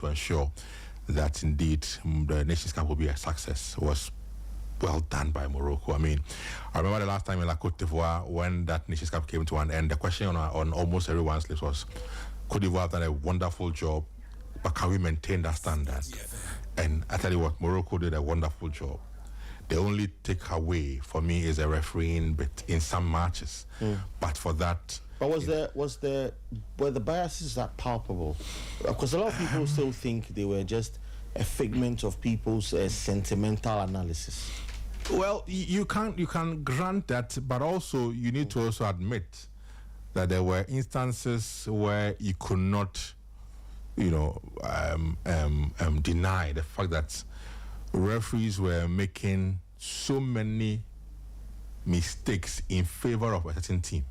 to ensure that indeed the Nations Cup will be a success was well done by Morocco. I mean, I remember the last time in La Côte d'Ivoire when that Nations Cup came to an end, the question on almost everyone's lips was, Côte d'Ivoire have done a wonderful job, but can we maintain that standard? And I tell you what, Morocco did a wonderful job. The only takeaway for me is a refereeing bit in some matches. But for that... But were the biases that palpable? Because a lot of people still think they were just a figment of people's sentimental analysis. Well, you can grant that, but also you need to also admit that there were instances where you could not, deny the fact that referees were making so many mistakes in favor of a certain team.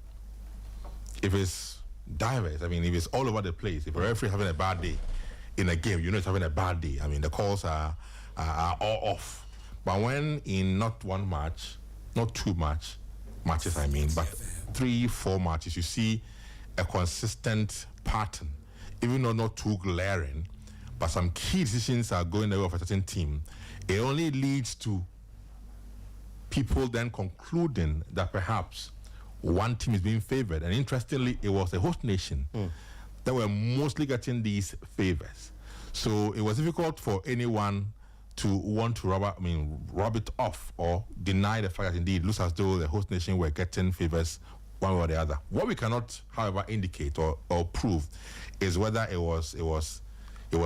If it's diverse, I mean, if it's all over the place, if a referee is having a bad day in a game, you know it's having a bad day. I mean, the calls are all off. But when in not one match, not two matches, I mean, but 3-4 matches, you see a consistent pattern, even though not too glaring, but some key decisions are going away of a certain team. It only leads to people then concluding that perhaps one team is being favored. And interestingly, it was the host nation that were mostly getting these favors. So it was difficult for anyone to want to rub it off or deny the fact that indeed it looks as though the host nation were getting favors one way or the other. What we cannot, however, indicate or prove is whether it was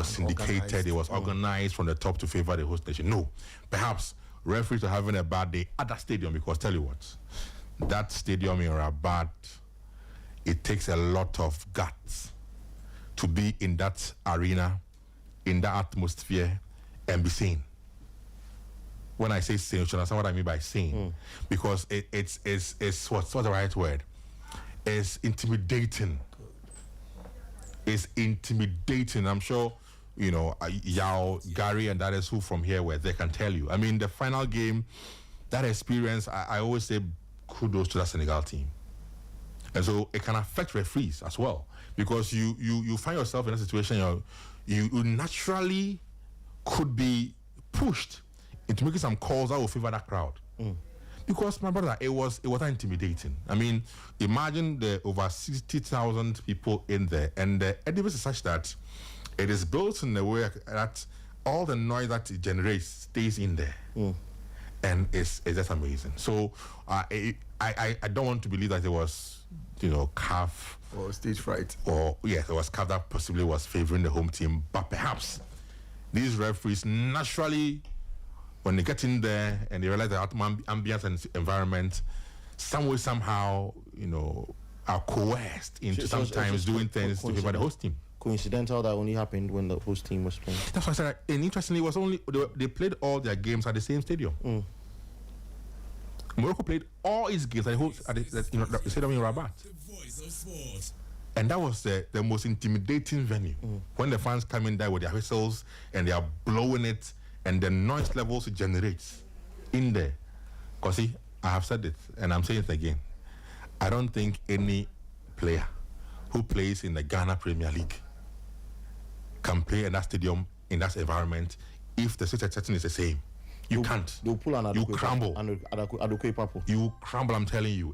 syndicated, it was organized from the top to favor the host nation. No. Perhaps referees are having a bad day at that stadium, because tell you what, that stadium in Rabat, it takes a lot of guts to be in that arena, in that atmosphere, and be seen. When I say sane, you understand what I mean by sane? Because it's what's the right word? It's intimidating. It's intimidating. I'm sure, Yao, Gary, and others who from here where they can tell you. I mean, the final game, that experience, I always say kudos to that Senegal team. And so it can affect referees as well, because you find yourself in a situation you naturally could be pushed into making some calls that will favor that crowd. Because my brother, it was intimidating. I mean, imagine the over 60,000 people in there, and the edifice is such that it is built in a way that all the noise that it generates stays in there. And it's just amazing. So I don't want to believe that it was, calf or stage fright, or yes, it was calf that possibly was favoring the home team. But perhaps these referees naturally, when they get in there and they realize the ambience and environment, some way somehow, are coerced into sometimes doing things to favor the host team. Coincidental that only happened when the host team was playing. That's why I said. And interestingly, it was only they played all their games at the same stadium. Morocco played all its games at the stadium in Rabat. The voice of sport. And that was the most intimidating venue. When the fans come in there with their whistles and they are blowing it, and the noise levels it generates in there. Because see, I have said it and I'm saying it again. I don't think any player who plays in the Ghana Premier League can play in that stadium, in that environment, if the setting is the same. You can't. They'll pull an you crumble. You crumble, I'm telling you.